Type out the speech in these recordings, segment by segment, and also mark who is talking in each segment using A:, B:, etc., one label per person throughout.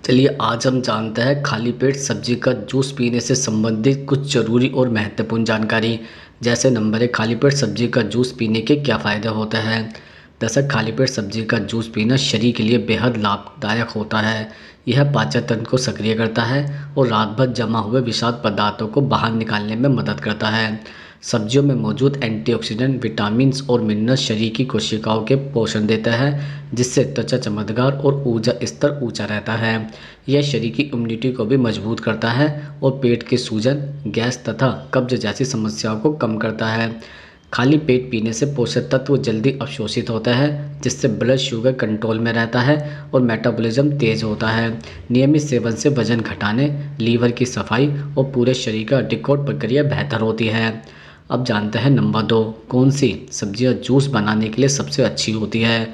A: चलिए आज हम जानते हैं खाली पेट सब्जी का जूस पीने से संबंधित कुछ जरूरी और महत्वपूर्ण जानकारी। जैसे नंबर 1, खाली पेट सब्जी का जूस पीने के क्या फ़ायदे होते हैं। दरअसल खाली पेट सब्जी का जूस पीना शरीर के लिए बेहद लाभदायक होता है। यह पाचन तंत्र को सक्रिय करता है और रात भर जमा हुए विषाक्त पदार्थों को बाहर निकालने में मदद करता है। सब्जियों में मौजूद एंटीऑक्सीडेंट, विटामिन्स और मिनरल्स शरीर की कोशिकाओं के पोषण देता है, जिससे त्वचा चमकदार और ऊर्जा स्तर ऊंचा रहता है। यह शरीर की इम्यूनिटी को भी मजबूत करता है और पेट के सूजन, गैस तथा कब्ज जैसी समस्याओं को कम करता है। खाली पेट पीने से पोषक तत्व जल्दी अवशोषित होता है, जिससे ब्लड शुगर कंट्रोल में रहता है और मेटाबॉलिज्म तेज होता है। नियमित सेवन से वजन घटाने, लीवर की सफाई और पूरे शरीर का डिटॉक्स प्रक्रिया बेहतर होती है। अब जानते हैं नंबर 2, कौन सी सब्जियां जूस बनाने के लिए सबसे अच्छी होती है।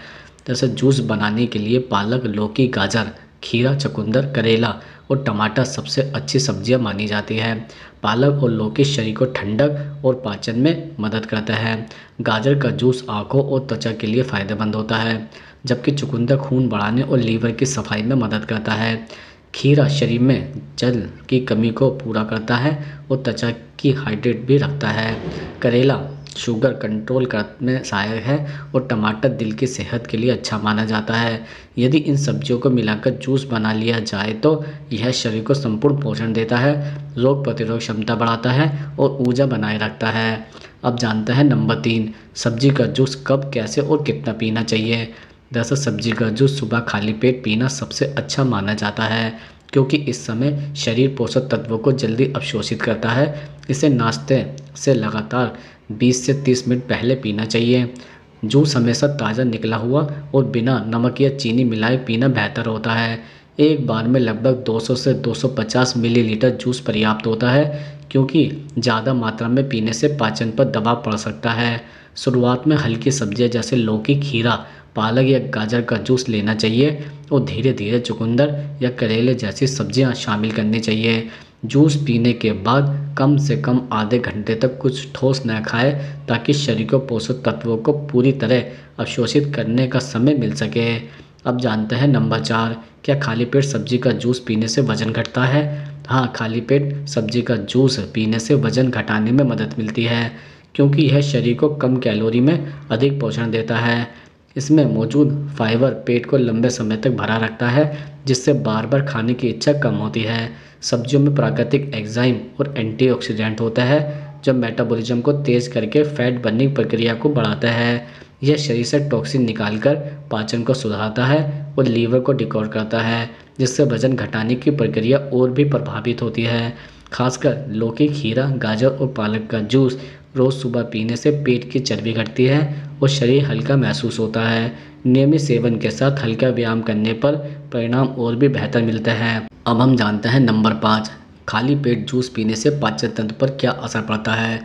A: जैसे जूस बनाने के लिए पालक, लौकी, गाजर, खीरा, चुकंदर, करेला और टमाटर सबसे अच्छी सब्जियां मानी जाती है। पालक और लौकी शरीर को ठंडक और पाचन में मदद करता है। गाजर का जूस आंखों और त्वचा के लिए फ़ायदेमंद होता है, जबकि चुकंदर खून बढ़ाने और लीवर की सफाई में मदद करता है। खीरा शरीर में जल की कमी को पूरा करता है और त्वचा की हाइड्रेट भी रखता है। करेला शुगर कंट्रोल करने में सहायक है और टमाटर दिल की सेहत के लिए अच्छा माना जाता है। यदि इन सब्जियों को मिलाकर जूस बना लिया जाए तो यह शरीर को संपूर्ण पोषण देता है, रोग प्रतिरोधक क्षमता बढ़ाता है और ऊर्जा बनाए रखता है। अब जानते हैं नंबर 3, सब्जी का जूस कब, कैसे और कितना पीना चाहिए। दरअसल सब्जी का जूस सुबह खाली पेट पीना सबसे अच्छा माना जाता है, क्योंकि इस समय शरीर पोषक तत्वों को जल्दी अवशोषित करता है। इसे नाश्ते से लगातार 20 से 30 मिनट पहले पीना चाहिए। जूस हमेशा ताज़ा निकला हुआ और बिना नमक या चीनी मिलाए पीना बेहतर होता है। एक बार में लगभग 200 से 250 मिलीलीटर जूस पर्याप्त होता है, क्योंकि ज़्यादा मात्रा में पीने से पाचन पर दबाव पड़ सकता है। शुरुआत में हल्की सब्जियां जैसे लौकी, खीरा, पालक या गाजर का जूस लेना चाहिए और धीरे धीरे चुकंदर या करेले जैसी सब्जियां शामिल करनी चाहिए। जूस पीने के बाद कम से कम आधे घंटे तक कुछ ठोस न खाएं, ताकि शरीर को पोषक तत्वों को पूरी तरह अवशोषित करने का समय मिल सके। अब जानते हैं नंबर 4, क्या खाली पेट सब्जी का जूस पीने से वजन घटता है। हाँ, खाली पेट सब्जी का जूस पीने से वजन घटाने में मदद मिलती है, क्योंकि यह शरीर को कम कैलोरी में अधिक पोषण देता है। इसमें मौजूद फाइबर पेट को लंबे समय तक भरा रखता है, जिससे बार बार खाने की इच्छा कम होती है। सब्जियों में प्राकृतिक एंजाइम और एंटीऑक्सीडेंट होता है, जो मेटाबॉलिज्म को तेज करके फैट बर्निंग प्रक्रिया को बढ़ाता है। यह शरीर से टॉक्सिन निकालकर पाचन को सुधारता है और लीवर को डिटॉक्स करता है, जिससे वजन घटाने की प्रक्रिया और भी प्रभावित होती है। खासकर लौकी, खीरा, गाजर और पालक का जूस रोज़ सुबह पीने से पेट की चर्बी घटती है और शरीर हल्का महसूस होता है। नियमित सेवन के साथ हल्का व्यायाम करने पर परिणाम और भी बेहतर मिलते हैं। अब हम जानते हैं नंबर 5, खाली पेट जूस पीने से पाचन तंत्र पर क्या असर पड़ता है।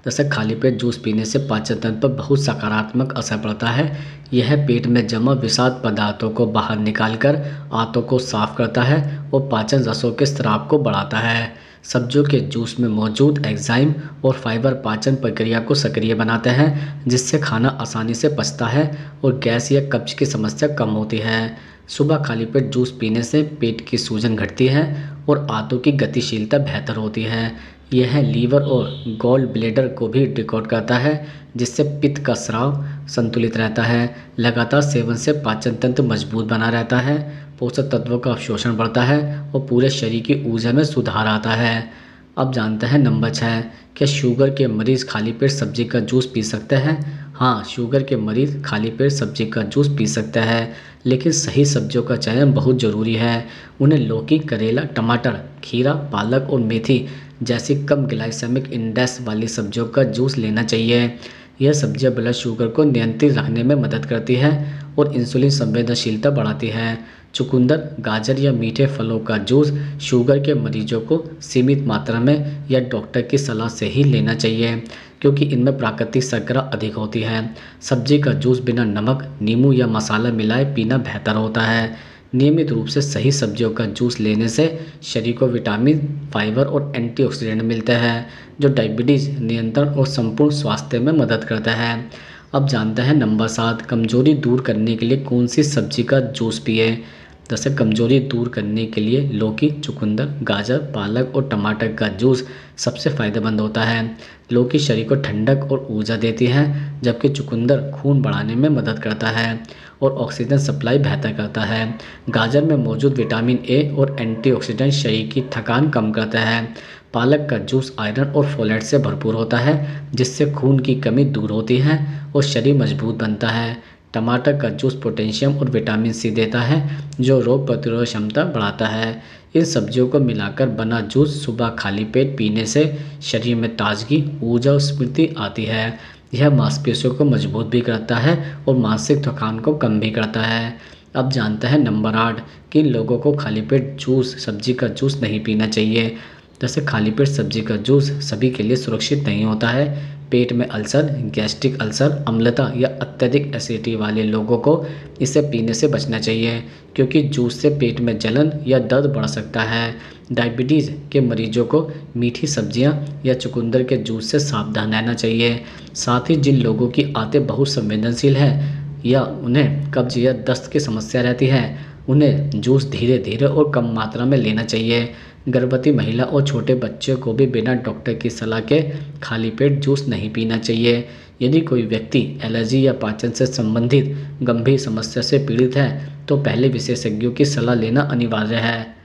A: जैसे खाली पेट जूस पीने से पाचन तंत्र पर बहुत सकारात्मक असर पड़ता है। यह पेट में जमा विषाक्त पदार्थों को बाहर निकालकर आंतों को साफ करता है और पाचन रसों के स्राव को बढ़ाता है। सब्जियों के जूस में मौजूद एंजाइम और फाइबर पाचन प्रक्रिया को सक्रिय बनाते हैं, जिससे खाना आसानी से पचता है और गैस या कब्ज की समस्या कम होती है। सुबह खाली पेट जूस पीने से पेट की सूजन घटती है और आंतों की गतिशीलता बेहतर होती है। यह लीवर और गॉल ब्लैडर को भी डिटॉक्स करता है, जिससे पित्त का स्राव संतुलित रहता है। लगातार सेवन से पाचन तंत्र मजबूत बना रहता है, पोषक तत्वों का अवशोषण बढ़ता है और पूरे शरीर की ऊर्जा में सुधार आता है। अब जानते हैं नंबर 6, क्या शुगर के मरीज़ खाली पेट सब्जी का जूस पी सकते हैं। हाँ, शुगर के मरीज़ खाली पेट सब्जी का जूस पी सकते हैं, लेकिन सही सब्जियों का चयन बहुत ज़रूरी है। उन्हें लौकी, करेला, टमाटर, खीरा, पालक और मेथी जैसी कम ग्लाइसेमिक इंडेक्स वाली सब्जियों का जूस लेना चाहिए। यह सब्जियां ब्लड शुगर को नियंत्रित रखने में मदद करती है और इंसुलिन संवेदनशीलता बढ़ाती है। चुकंदर, गाजर या मीठे फलों का जूस शुगर के मरीजों को सीमित मात्रा में या डॉक्टर की सलाह से ही लेना चाहिए, क्योंकि इनमें प्राकृतिक शर्करा अधिक होती है। सब्जी का जूस बिना नमक, नींबू या मसाला मिलाए पीना बेहतर होता है। नियमित रूप से सही सब्जियों का जूस लेने से शरीर को विटामिन, फाइबर और एंटीऑक्सीडेंट मिलते हैं, जो डायबिटीज़ नियंत्रण और संपूर्ण स्वास्थ्य में मदद करता है। अब जानते हैं नंबर 7, कमजोरी दूर करने के लिए कौन सी सब्जी का जूस पिए। जैसे कमजोरी दूर करने के लिए लौकी, चुकंदर, गाजर, पालक और टमाटर का जूस सबसे फायदेमंद होता है। लौकी शरीर को ठंडक और ऊर्जा देती है, जबकि चुकंदर खून बढ़ाने में मदद करता है और ऑक्सीजन सप्लाई बेहतर करता है। गाजर में मौजूद विटामिन ए और एंटीऑक्सीडेंट शरीर की थकान कम करता है। पालक का जूस आयरन और फोलेट से भरपूर होता है, जिससे खून की कमी दूर होती है और शरीर मजबूत बनता है। टमाटर का जूस पोटेशियम और विटामिन सी देता है, जो रोग प्रतिरोधक क्षमता बढ़ाता है। इन सब्जियों को मिलाकर बना जूस सुबह खाली पेट पीने से शरीर में ताजगी, ऊर्जा और स्फूर्ति आती है। यह मांसपेशियों को मजबूत भी करता है और मानसिक थकान को कम भी करता है। अब जानते हैं नंबर 8, किन लोगों को खाली पेट जूस सब्जी का जूस नहीं पीना चाहिए। जैसे खाली पेट सब्जी का जूस सभी के लिए सुरक्षित नहीं होता है। पेट में अल्सर, गैस्ट्रिक अल्सर, अम्लता या अत्यधिक एसिडिटी वाले लोगों को इसे पीने से बचना चाहिए, क्योंकि जूस से पेट में जलन या दर्द बढ़ सकता है। डायबिटीज़ के मरीजों को मीठी सब्जियां या चुकंदर के जूस से सावधान रहना चाहिए। साथ ही जिन लोगों की आंतें बहुत संवेदनशील है या उन्हें कब्ज या दस्त की समस्या रहती है, उन्हें जूस धीरे धीरे और कम मात्रा में लेना चाहिए। गर्भवती महिला और छोटे बच्चे को भी बिना डॉक्टर की सलाह के खाली पेट जूस नहीं पीना चाहिए। यदि कोई व्यक्ति एलर्जी या पाचन से संबंधित गंभीर समस्या से पीड़ित है, तो पहले विशेषज्ञों की सलाह लेना अनिवार्य है।